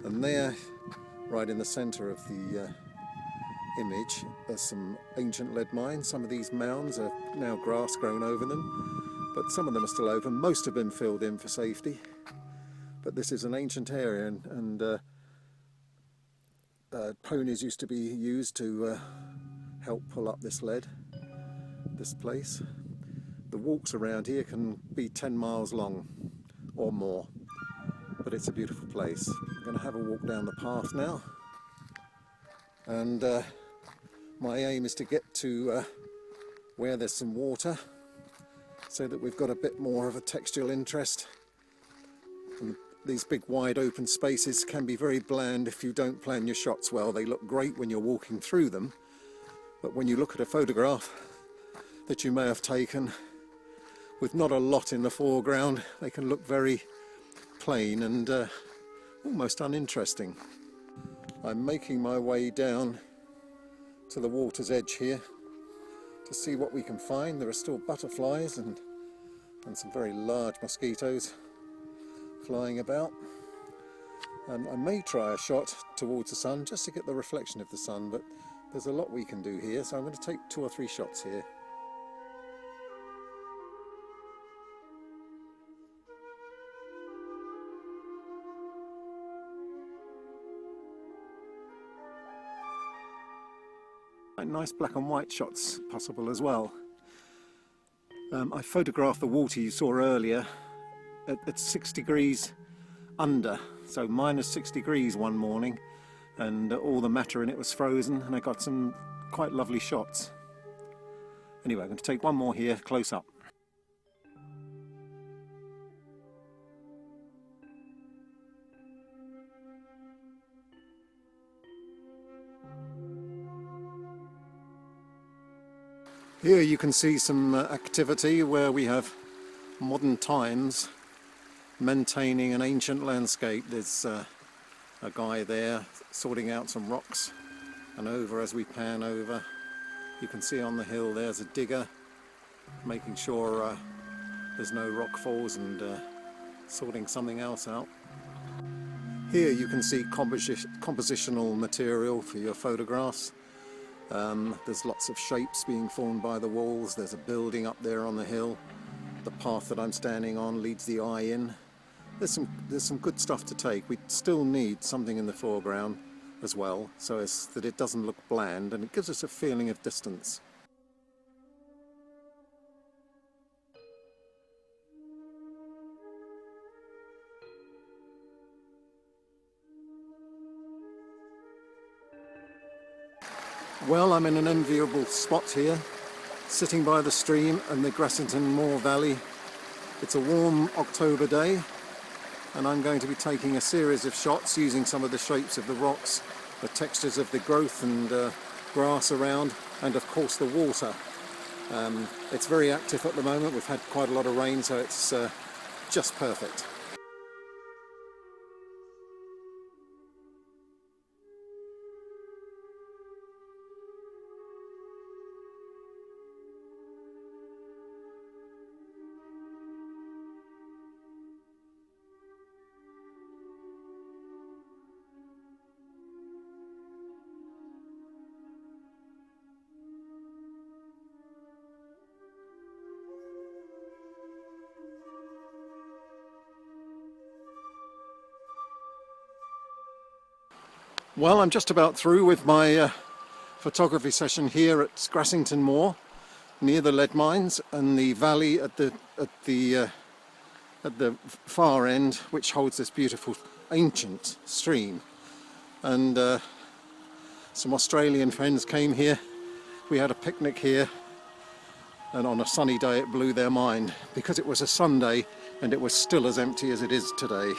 And there, right in the centre of the image, there's some ancient lead mines. Some of these mounds are now grass grown over them, but some of them are still open. Most have been filled in for safety. But this is an ancient area, and ponies used to be used to help pull up this lead, this place. The walks around here can be 10 miles long or more, but it's a beautiful place. I'm going to have a walk down the path now, and my aim is to get to where there's some water, so that we've got a bit more of a textual interest. And these big wide open spaces can be very bland if you don't plan your shots well. They look great when you're walking through them, but when you look at a photograph that you may have taken with not a lot in the foreground, they can look very plain and almost uninteresting. I'm making my way down to the water's edge here to see what we can find. There are still butterflies and some very large mosquitoes flying about, and I may try a shot towards the sun just to get the reflection of the sun, but there's a lot we can do here, so I'm going to take 2 or 3 shots here. Nice black and white shots possible as well. I photographed the water you saw earlier at 6 degrees under, so minus 6 degrees one morning, and all the matter in it was frozen, and I got some quite lovely shots. Anyway, I'm going to take one more here close up. Here you can see some activity where we have modern times maintaining an ancient landscape. There's a guy there sorting out some rocks, and over as we pan over you can see on the hill there's a digger making sure there's no rock falls and sorting something else out. Here you can see compositional material for your photographs. There's lots of shapes being formed by the walls. There's a building up there on the hill. The path that I'm standing on leads the eye in. There's some good stuff to take. We still need something in the foreground as well, so as that it doesn't look bland, and it gives us a feeling of distance. Well, I'm in an enviable spot here, sitting by the stream and the Grassington Moor Valley. It's a warm October day, and I'm going to be taking a series of shots using some of the shapes of the rocks, the textures of the growth and grass around, and of course the water. It's very active at the moment. We've had quite a lot of rain, so it's just perfect. Well, I'm just about through with my photography session here at Grassington Moor, near the lead mines, and the valley at the far end, which holds this beautiful ancient stream. And some Australian friends came here. We had a picnic here, and on a sunny day it blew their mind, because it was a Sunday and it was still as empty as it is today.